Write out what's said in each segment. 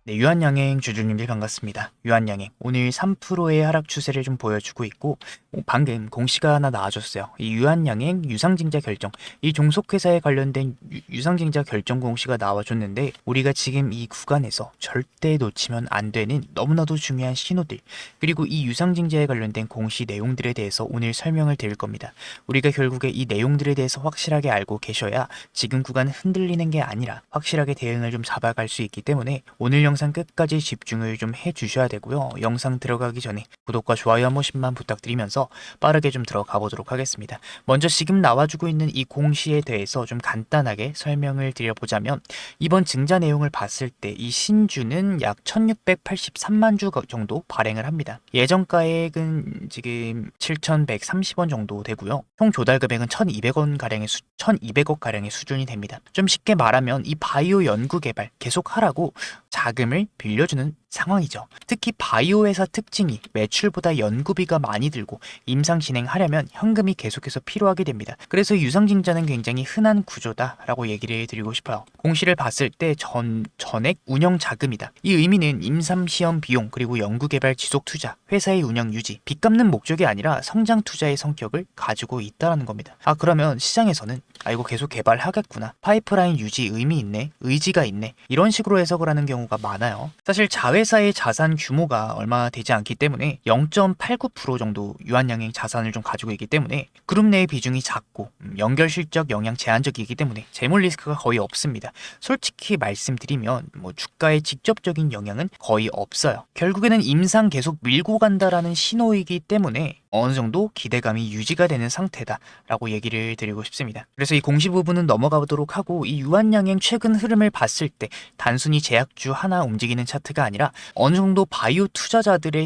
네, 유한양행 주주님들 반갑습니다. 유한양행 오늘 3%의 하락 추세를 좀 보여주고 있고 방금 공시가 하나 나와줬어요. 이 유한양행 유상증자 결정, 이 종속회사에 관련된 유상증자 결정 공시가 나와줬는데 우리가 지금 이 구간에서 절대 놓치면 안 되는 너무나도 중요한 신호들, 그리고 이 유상증자에 관련된 공시 내용들에 대해서 오늘 설명을 드릴 겁니다. 우리가 결국에 이 내용들에 대해서 확실하게 알고 계셔야 지금 구간 흔들리는 게 아니라 확실하게 대응을 좀 잡아갈 수 있기 때문에 오늘 영상 끝까지 집중을 좀 해주셔야 되고요. 영상 들어가기 전에 구독과 좋아요 한 번씩만 부탁드리면서 빠르게 좀 들어가 보도록 하겠습니다. 먼저 지금 나와주고 있는 이 공시에 대해서 좀 간단하게 설명을 드려보자면, 이번 증자 내용을 봤을 때 이 신주는 약 1683만 주 정도 발행을 합니다. 예정가액은 지금 7130원 정도 되고요. 총 조달 금액은 1200억 가량의 수준이 됩니다. 좀 쉽게 말하면 이 바이오 연구 개발 계속 하라고 자금을 빌려주는 상황이죠. 특히 바이오 회사 특징이 매출보다 연구비가 많이 들고 임상 진행하려면 현금이 계속해서 필요하게 됩니다. 그래서 유상증자는 굉장히 흔한 구조다라고 얘기를 드리고 싶어요. 공시를 봤을 때 전액 운영 자금이다. 이 의미는 임상 시험 비용, 그리고 연구개발 지속 투자, 회사의 운영 유지, 빚 갚는 목적이 아니라 성장 투자의 성격을 가지고 있다는 겁니다. 그러면 시장에서는 이거 계속 개발하겠구나, 파이프라인 유지 의미 있네, 의지가 있네, 이런 식으로 해석을 하는 경우가 많아요. 사실 자회사의 자산 규모가 얼마 되지 않기 때문에 0.89% 정도 유한양행 자산을 좀 가지고 있기 때문에 그룹 내의 비중이 작고 연결 실적 영향 제한적이기 때문에 재물 리스크가 거의 없습니다. 솔직히 말씀드리면 주가에 직접적인 영향은 거의 없어요. 결국에는 임상 계속 밀고 간다라는 신호이기 때문에 어느 정도 기대감이 유지가 되는 상태다라고 얘기를 드리고 싶습니다. 그래서 이 공시 부분은 넘어가 보도록 하고, 이 유한양행 최근 흐름을 봤을 때 단순히 제약주 하나 움직이는 차트가 아니라 어느 정도 바이오 투자자들의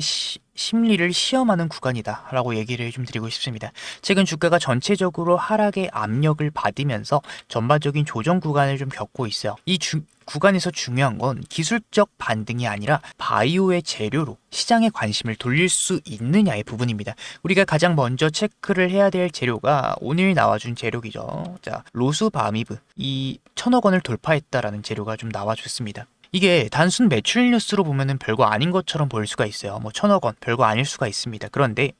심리를 시험하는 구간이다 라고 얘기를 좀 드리고 싶습니다. 최근 주가가 전체적으로 하락의 압력을 받으면서 전반적인 조정 구간을 좀 겪고 있어요. 이 구간에서 중요한 건 기술적 반등이 아니라 바이오의 재료로 시장의 관심을 돌릴 수 있느냐의 부분입니다. 우리가 가장 먼저 체크를 해야 될 재료가 오늘 나와준 재료이죠. 자, 로수바미브, 이 1000억 원을 돌파했다라는 재료가 좀 나와줬습니다. 이게 단순 매출 뉴스로 보면은 별거 아닌 것처럼 보일 수가 있어요. 1000억 원 별거 아닐 수가 있습니다. 그런데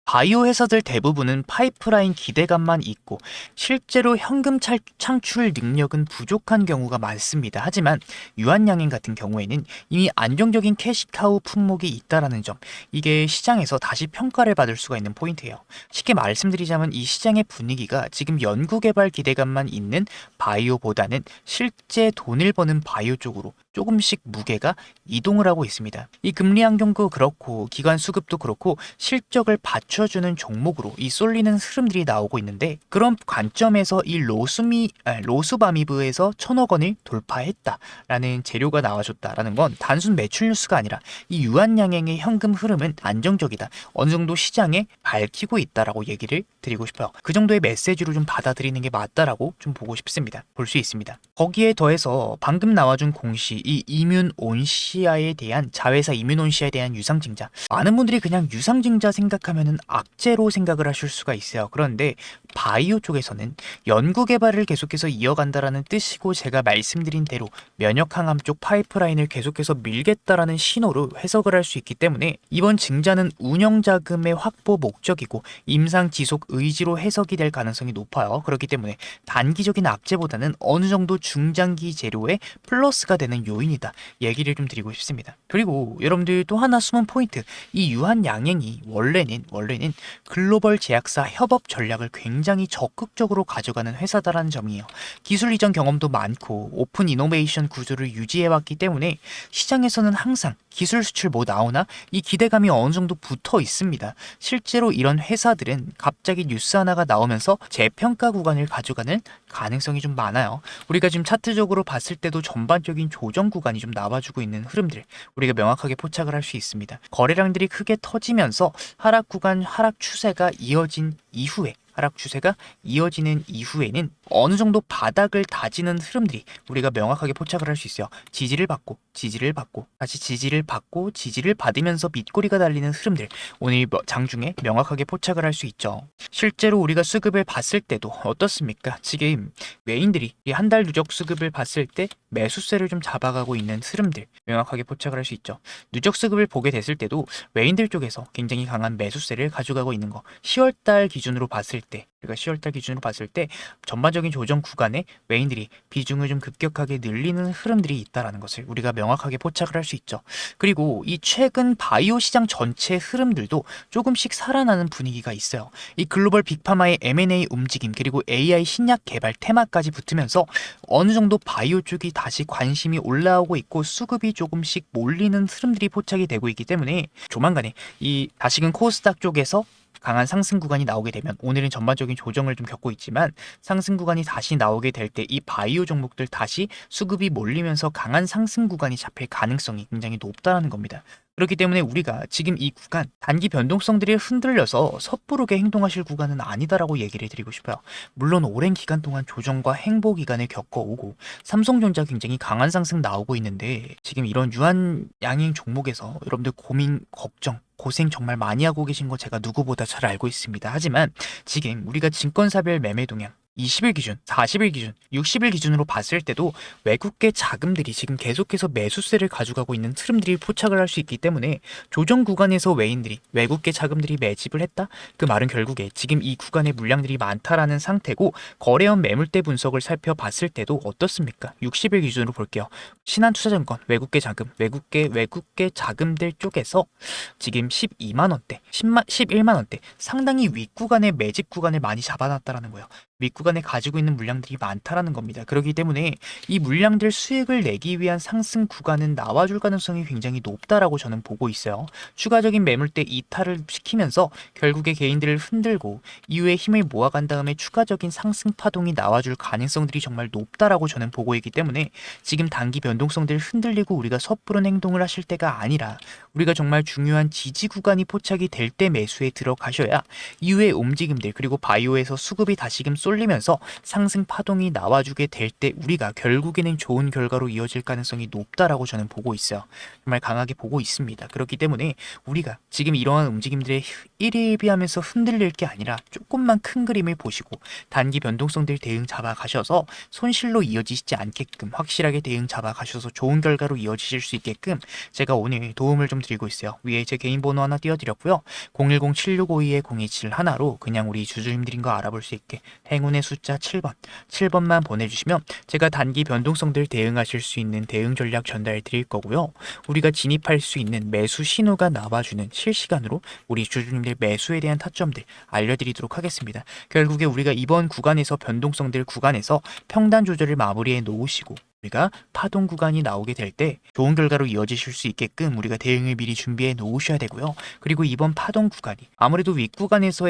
바이오 회사들 대부분은 파이프라인 기대감만 있고 실제로 현금 창출 능력은 부족한 경우가 많습니다. 하지만 유한양행 같은 경우에는 이미 안정적인 캐시카우 품목이 있다라는 점, 이게 시장에서 다시 평가를 받을 수가 있는 포인트예요. 쉽게 말씀드리자면 이 시장의 분위기가 지금 연구개발 기대감만 있는 바이오보다는 실제 돈을 버는 바이오 쪽으로 조금씩 무게가 이동을 하고 있습니다. 이 금리 환경도 그렇고 기관 수급도 그렇고 실적을 받쳐주는 종목으로 이 쏠리는 흐름들이 나오고 있는데, 그런 관점에서 이 로수바미브에서 1000억 원을 돌파했다라는 재료가 나와줬다라는 건 단순 매출 뉴스가 아니라 이 유한양행의 현금 흐름은 안정적이다, 어느 정도 시장에 밝히고 있다라고 얘기를 드리고 싶어요. 그 정도의 메시지로 좀 받아들이는 게 맞다라고 좀 보고 싶습니다. 볼 수 있습니다. 거기에 더해서 방금 나와준 공시, 이 이뮨온시아에 대한 자회사 이뮨온시아에 대한 유상증자, 많은 분들이 그냥 유상증자 생각하면은 악재로 생각을 하실 수가 있어요. 그런데 바이오 쪽에서는 연구개발을 계속해서 이어간다라는 뜻이고, 제가 말씀드린 대로 면역항암 쪽 파이프라인을 계속해서 밀겠다라는 신호로 해석을 할 수 있기 때문에 이번 증자는 운영자금의 확보 목적이고 임상 지속 의지로 해석이 될 가능성이 높아요. 그렇기 때문에 단기적인 악재보다는 어느 정도 중장기 재료의 플러스가 되는 요인이다 얘기를 좀 드리고 싶습니다. 그리고 여러분들 또 하나 숨은 포인트, 이 유한양행이 원래는 글로벌 제약사 협업 전략을 굉장히 적극적으로 가져가는 회사다라는 점이에요. 기술 이전 경험도 많고 오픈 이노베이션 구조를 유지해왔기 때문에 시장에서는 항상 기술 수출 뭐 나오나 이 기대감이 어느 정도 붙어 있습니다. 실제로 이런 회사들은 갑자기 뉴스 하나가 나오면서 재평가 구간을 가져가는 가능성이 좀 많아요. 우리가 지금 차트적으로 봤을 때도 전반적인 조정 구간이 좀 나와주고 있는 흐름들, 우리가 명확하게 포착을 할 수 있습니다. 거래량들이 크게 터지면서 하락 구간, 하락 추세가 이어지는 이후에는 어느 정도 바닥을 다지는 흐름들이 우리가 명확하게 포착을 할 수 있어요. 지지를 받고 다시 지지를 받으면서 밑꼬리가 달리는 흐름들, 오늘 장중에 명확하게 포착을 할 수 있죠. 실제로 우리가 수급을 봤을 때도 어떻습니까? 지금 외인들이 한 달 누적 수급을 봤을 때 매수세를 좀 잡아가고 있는 흐름들 명확하게 포착을 할 수 있죠. 누적 수급을 보게 됐을 때도 외인들 쪽에서 굉장히 강한 매수세를 가져가고 있는 거. 10월달 기준으로 봤을 때, 우리가 10월달 기준으로 봤을 때 전반적인 조정 구간에 외인들이 비중을 좀 급격하게 늘리는 흐름들이 있다라는 것을 우리가 명확하게 포착을 할 수 있죠. 그리고 이 최근 바이오 시장 전체 흐름들도 조금씩 살아나는 분위기가 있어요. 이 글로벌 빅파마의 M&A 움직임 그리고 AI 신약 개발 테마까지 붙으면서 어느 정도 바이오 쪽이 다시 관심이 올라오고 있고 수급이 조금씩 몰리는 흐름들이 포착이 되고 있기 때문에 조만간에 이 다시금 코스닥 쪽에서 강한 상승 구간이 나오게 되면, 오늘은 전반적인 조정을 좀 겪고 있지만 상승 구간이 다시 나오게 될 때 이 바이오 종목들 다시 수급이 몰리면서 강한 상승 구간이 잡힐 가능성이 굉장히 높다는 겁니다. 그렇기 때문에 우리가 지금 이 구간 단기 변동성들이 흔들려서 섣부르게 행동하실 구간은 아니다라고 얘기를 드리고 싶어요. 물론 오랜 기간 동안 조정과 행보 기간을 겪어오고 삼성전자 굉장히 강한 상승 나오고 있는데, 지금 이런 유한 양행 종목에서 여러분들 고민, 걱정, 고생 정말 많이 하고 계신 거 제가 누구보다 잘 알고 있습니다. 하지만 지금 우리가 증권사별 매매 동향 20일 기준, 40일 기준, 60일 기준으로 봤을 때도 외국계 자금들이 지금 계속해서 매수세를 가져가고 있는 흐름들이 포착을 할 수 있기 때문에 조정 구간에서 외국계 자금들이 매집을 했다? 그 말은 결국에 지금 이 구간에 물량들이 많다라는 상태고, 거래원 매물대 분석을 살펴봤을 때도 어떻습니까? 60일 기준으로 볼게요. 신한투자증권 외국계 자금, 외국계 자금들 쪽에서 지금 12만 원대, 11만 원대 상당히 윗구간의 매집 구간을 많이 잡아놨다라는 거예요. 윗구간에 가지고 있는 물량들이 많다라는 겁니다. 그렇기 때문에 이 물량들 수익을 내기 위한 상승 구간은 나와줄 가능성이 굉장히 높다라고 저는 보고 있어요. 추가적인 매물대 이탈을 시키면서 결국에 개인들을 흔들고 이후에 힘을 모아간 다음에 추가적인 상승 파동이 나와줄 가능성들이 정말 높다라고 저는 보고 있기 때문에 지금 단기 변동성들 흔들리고 우리가 섣부른 행동을 하실 때가 아니라, 우리가 정말 중요한 지지 구간이 포착이 될 때 매수에 들어가셔야 이후에 움직임들 그리고 바이오에서 수급이 다시금 쏠리면서 상승 파동이 나와주게 될 때 우리가 결국에는 좋은 결과로 이어질 가능성이 높다라고 저는 보고 있어요. 정말 강하게 보고 있습니다. 그렇기 때문에 우리가 지금 이러한 움직임들에 일희일비하면서 흔들릴 게 아니라 조금만 큰 그림을 보시고 단기 변동성들 대응 잡아가셔서 손실로 이어지지 않게끔 확실하게 대응 잡아가셔서 좋은 결과로 이어지실 수 있게끔 제가 오늘 도움을 좀 드리고 있어요. 위에 제 개인 번호 하나 띄워드렸고요. 010-7652-0171로 그냥 우리 주주님들인 거 알아볼 수 있게 행운의 숫자 7번만 보내주시면 제가 단기 변동성들 대응하실 수 있는 대응 전략 전달 드릴 거고요. 우리가 진입할 수 있는 매수 신호가 나와주는 실시간으로 우리 주주님들 매수에 대한 타점들 알려드리도록 하겠습니다. 결국에 우리가 이번 구간에서 변동성들 구간에서 평단 조절을 마무리해 놓으시고 우리가 파동 구간이 나오게 될 때 좋은 결과로 이어지실 수 있게끔 우리가 대응을 미리 준비해 놓으셔야 되고요. 그리고 이번 파동 구간이 아무래도 윗구간에서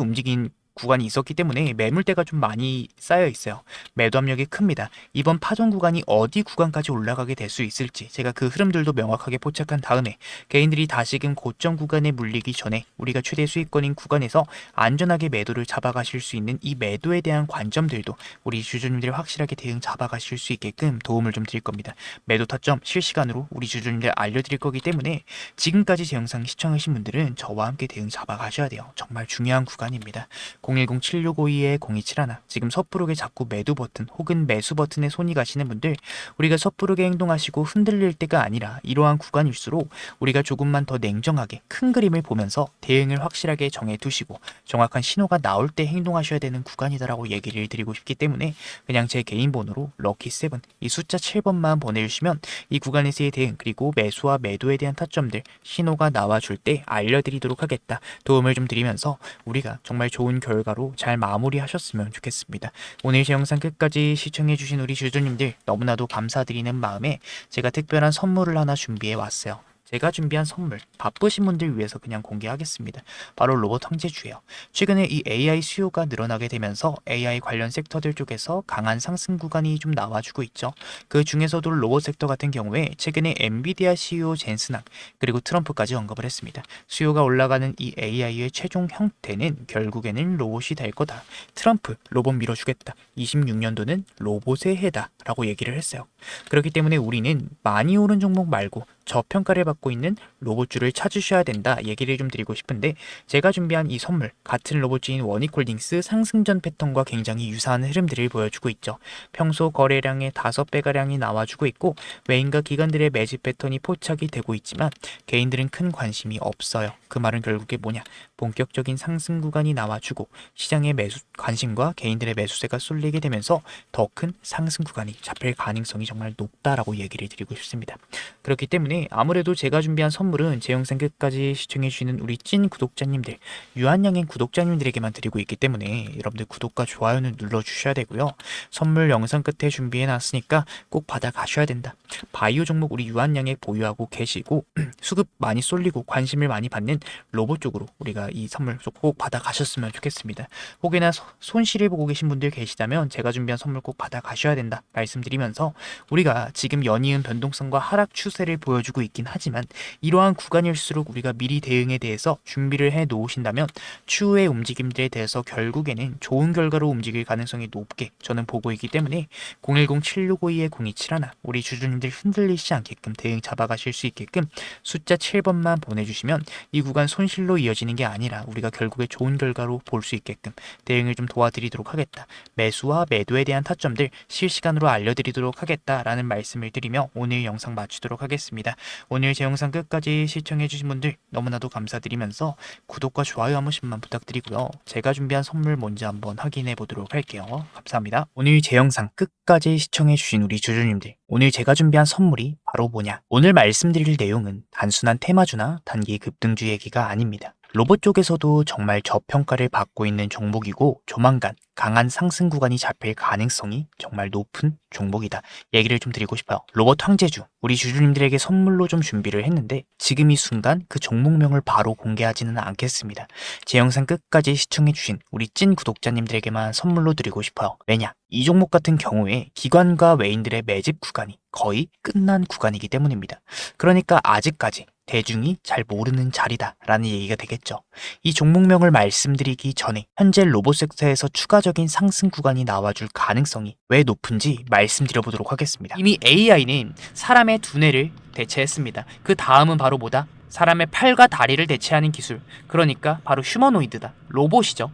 움직인 구간이 있었기 때문에 매물대가 좀 많이 쌓여 있어요. 매도 압력이 큽니다. 이번 파동 구간이 어디 구간까지 올라가게 될 수 있을지 제가 그 흐름들도 명확하게 포착한 다음에 개인들이 다시금 고점 구간에 물리기 전에 우리가 최대 수익권인 구간에서 안전하게 매도를 잡아가실 수 있는 이 매도에 대한 관점들도 우리 주주님들 확실하게 대응 잡아가실 수 있게끔 도움을 좀 드릴 겁니다. 매도 타점 실시간으로 우리 주주님들 알려드릴 거기 때문에 지금까지 제 영상 시청하신 분들은 저와 함께 대응 잡아가셔야 돼요. 정말 중요한 구간입니다. 010-7652-0271 지금 섣부르게 자꾸 매도 버튼 혹은 매수 버튼에 손이 가시는 분들, 우리가 섣부르게 행동하시고 흔들릴 때가 아니라 이러한 구간일수록 우리가 조금만 더 냉정하게 큰 그림을 보면서 대응을 확실하게 정해두시고 정확한 신호가 나올 때 행동하셔야 되는 구간이다라고 얘기를 드리고 싶기 때문에 그냥 제 개인 번호로 럭키7 이 숫자 7번만 보내주시면 이 구간에서의 대응 그리고 매수와 매도에 대한 타점들 신호가 나와줄 때 알려드리도록 하겠다. 도움을 좀 드리면서 우리가 정말 좋은 결과로 잘 마무리하셨으면 좋겠습니다. 오늘 제 영상 끝까지 시청해주신 우리 주주님들 너무나도 감사드리는 마음에 제가 특별한 선물을 하나 준비해 왔어요. 제가 준비한 선물 바쁘신 분들 위해서 그냥 공개하겠습니다. 바로 로봇 황제주예요. 최근에 이 AI 수요가 늘어나게 되면서 AI 관련 섹터들 쪽에서 강한 상승 구간이 좀 나와주고 있죠. 그 중에서도 로봇 섹터 같은 경우에 최근에 엔비디아 CEO 젠슨왕 그리고 트럼프까지 언급을 했습니다. 수요가 올라가는 이 AI의 최종 형태는 결국에는 로봇이 될 거다. 트럼프 로봇 밀어주겠다. 26년도는 로봇의 해다 라고 얘기를 했어요. 그렇기 때문에 우리는 많이 오른 종목 말고 저평가를 받고 있는 로봇주를 찾으셔야 된다 얘기를 좀 드리고 싶은데, 제가 준비한 이 선물 같은 로봇주인 원익홀딩스 상승전 패턴과 굉장히 유사한 흐름들을 보여주고 있죠. 평소 거래량의 5배가량이 나와주고 있고 외인과 기관들의 매집 패턴이 포착이 되고 있지만 개인들은 큰 관심이 없어요. 그 말은 결국에 뭐냐, 본격적인 상승 구간이 나와주고 시장의 매수 관심과 개인들의 매수세가 쏠리게 되면서 더 큰 상승 구간이 잡힐 가능성이 정말 높다라고 얘기를 드리고 싶습니다. 그렇기 때문에 아무래도 제가 준비한 선물은 제 영상 끝까지 시청해주시는 우리 찐 구독자님들, 유한양행 구독자님들에게만 드리고 있기 때문에 여러분들 구독과 좋아요는 눌러주셔야 되고요. 선물 영상 끝에 준비해놨으니까 꼭 받아가셔야 된다. 바이오 종목 우리 유한양행 보유하고 계시고 수급 많이 쏠리고 관심을 많이 받는 로봇 쪽으로 우리가 이 선물 꼭 받아가셨으면 좋겠습니다. 혹여나 손실을 보고 계신 분들 계시다면 제가 준비한 선물 꼭 받아가셔야 된다 말씀드리면서, 우리가 지금 연이은 변동성과 하락 추세를 보여주고 있긴 하지만 이러한 구간일수록 우리가 미리 대응에 대해서 준비를 해 놓으신다면 추후의 움직임들에 대해서 결국에는 좋은 결과로 움직일 가능성이 높게 저는 보고 있기 때문에 010-7652-0271 우리 주주님들 흔들리지 않게끔 대응 잡아가실 수 있게끔 숫자 7번만 보내주시면 이 구간 손실로 이어지는 게 아니라 우리가 결국에 좋은 결과로 볼 수 있게끔 대응을 좀 도와드리도록 하겠다. 매수와 매도에 대한 타점들 실시간으로 알려드리도록 하겠다라는 말씀을 드리며 오늘 영상 마치도록 하겠습니다. 오늘 제 영상 끝까지 시청해주신 분들 너무나도 감사드리면서 구독과 좋아요 한 번씩만 부탁드리고요. 제가 준비한 선물 뭔지 한번 확인해 보도록 할게요. 감사합니다. 오늘 제 영상 끝까지 시청해주신 우리 주주님들, 오늘 제가 준비한 선물이 바로 뭐냐? 오늘 말씀드릴 내용은 단순한 테마주나 단기 급등주 얘기가 아닙니다. 로봇 쪽에서도 정말 저평가를 받고 있는 종목이고 조만간 강한 상승 구간이 잡힐 가능성이 정말 높은 종목이다 얘기를 좀 드리고 싶어요. 로봇 황제주 우리 주주님들에게 선물로 좀 준비를 했는데 지금 이 순간 그 종목명을 바로 공개하지는 않겠습니다. 제 영상 끝까지 시청해주신 우리 찐 구독자님들에게만 선물로 드리고 싶어요. 왜냐? 이 종목 같은 경우에 기관과 외인들의 매집 구간이 거의 끝난 구간이기 때문입니다. 그러니까 아직까지 대중이 잘 모르는 자리다라는 얘기가 되겠죠. 이 종목명을 말씀드리기 전에 현재 로봇 섹터에서 추가적인 상승 구간이 나와줄 가능성이 왜 높은지 말씀드려보도록 하겠습니다. 이미 AI는 사람의 두뇌를 대체했습니다. 그 다음은 바로 뭐다? 사람의 팔과 다리를 대체하는 기술, 그러니까 바로 휴머노이드다, 로봇이죠.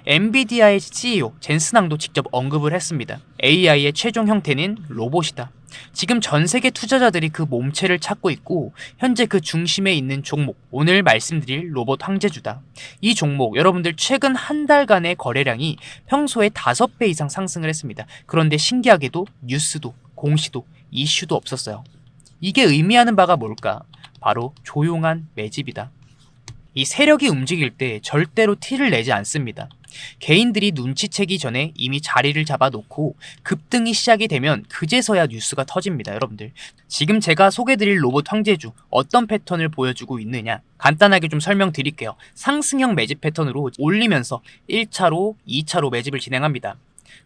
엔비디아의 CEO 젠슨왕도 직접 언급을 했습니다. AI의 최종 형태는 로봇이다. 지금 전 세계 투자자들이 그 몸체를 찾고 있고 현재 그 중심에 있는 종목, 오늘 말씀드릴 로봇 황제주다. 이 종목 여러분들 최근 한 달간의 거래량이 평소에 5배 이상 상승을 했습니다. 그런데 신기하게도 뉴스도 공시도 이슈도 없었어요. 이게 의미하는 바가 뭘까? 바로 조용한 매집이다. 이 세력이 움직일 때 절대로 티를 내지 않습니다. 개인들이 눈치채기 전에 이미 자리를 잡아놓고 급등이 시작이 되면 그제서야 뉴스가 터집니다. 여러분들, 지금 제가 소개드릴 로봇 황제주 어떤 패턴을 보여주고 있느냐 간단하게 좀 설명드릴게요. 상승형 매집 패턴으로 올리면서 1차로 2차로 매집을 진행합니다.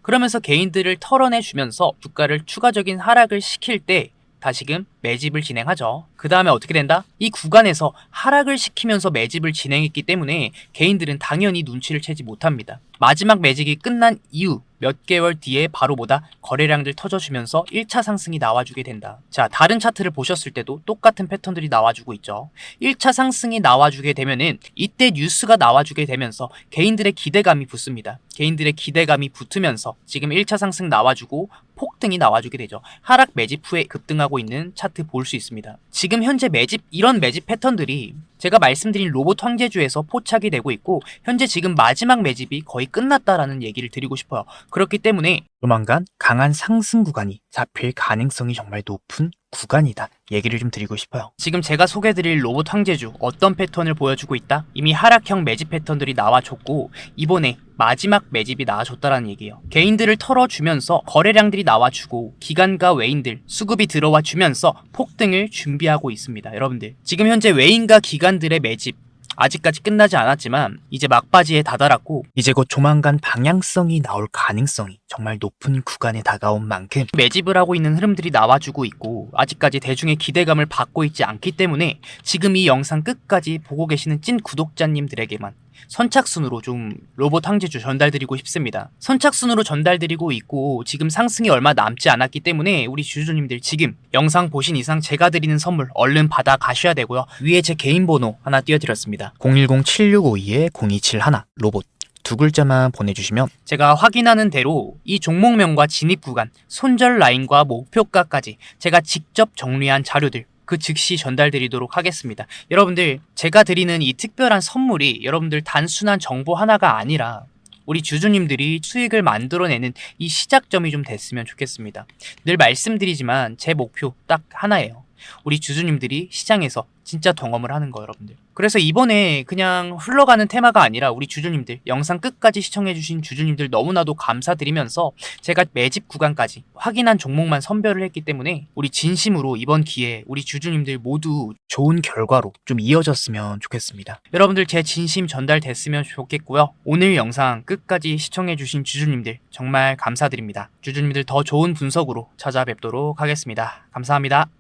그러면서 개인들을 털어내주면서 주가를 추가적인 하락을 시킬 때 다시금 매집을 진행하죠. 그 다음에 어떻게 된다? 이 구간에서 하락을 시키면서 매집을 진행했기 때문에 개인들은 당연히 눈치를 채지 못합니다. 마지막 매집이 끝난 이후 몇 개월 뒤에 바로 보다 거래량들 터져주면서 1차 상승이 나와주게 된다. 자, 다른 차트를 보셨을 때도 똑같은 패턴들이 나와주고 있죠. 1차 상승이 나와주게 되면은 이때 뉴스가 나와주게 되면서 개인들의 기대감이 붙습니다. 개인들의 기대감이 붙으면서 지금 1차 상승 나와주고 폭등이 나와주게 되죠. 하락 매집 후에 급등하고 있는 차트 볼 수 있습니다. 지금 현재 매집, 이런 매집 패턴들이 제가 말씀드린 로봇 황제주에서 포착이 되고 있고 현재 지금 마지막 매집이 거의 끝났다라는 얘기를 드리고 싶어요. 그렇기 때문에 조만간 강한 상승 구간이 잡힐 가능성이 정말 높은 구간이다 얘기를 좀 드리고 싶어요. 지금 제가 소개드릴 로봇 황제주 어떤 패턴을 보여주고 있다? 이미 하락형 매집 패턴들이 나와줬고 이번에 마지막 매집이 나와줬다라는 얘기예요. 개인들을 털어주면서 거래량들이 나와주고 기관과 외인들 수급이 들어와 주면서 폭등을 준비하고 있습니다. 여러분들, 지금 현재 외인과 기관들의 매집 아직까지 끝나지 않았지만 이제 막바지에 다다랐고 이제 곧 조만간 방향성이 나올 가능성이 정말 높은 구간에 다가온 만큼 매집을 하고 있는 흐름들이 나와주고 있고 아직까지 대중의 기대감을 받고 있지 않기 때문에 지금 이 영상 끝까지 보고 계시는 찐 구독자님들에게만 선착순으로 좀 로봇 항제주 전달드리고 싶습니다. 선착순으로 전달드리고 있고 지금 상승이 얼마 남지 않았기 때문에 우리 주주님들 지금 영상 보신 이상 제가 드리는 선물 얼른 받아 가셔야 되고요. 위에 제 개인 번호 하나 띄워드렸습니다. 010-7652-0271 로봇 두 글자만 보내주시면 제가 확인하는 대로 이 종목명과 진입 구간, 손절 라인과 목표가까지 제가 직접 정리한 자료들 그 즉시 전달드리도록 하겠습니다. 여러분들 제가 드리는 이 특별한 선물이 여러분들 단순한 정보 하나가 아니라 우리 주주님들이 수익을 만들어내는 이 시작점이 좀 됐으면 좋겠습니다. 늘 말씀드리지만 제 목표 딱 하나예요. 우리 주주님들이 시장에서 진짜 경험을 하는 거 여러분들. 그래서 이번에 그냥 흘러가는 테마가 아니라 우리 주주님들 영상 끝까지 시청해주신 주주님들 너무나도 감사드리면서 제가 매집 구간까지 확인한 종목만 선별을 했기 때문에 우리 진심으로 이번 기회에 우리 주주님들 모두 좋은 결과로 좀 이어졌으면 좋겠습니다. 여러분들 제 진심 전달됐으면 좋겠고요. 오늘 영상 끝까지 시청해주신 주주님들 정말 감사드립니다. 주주님들 더 좋은 분석으로 찾아뵙도록 하겠습니다. 감사합니다.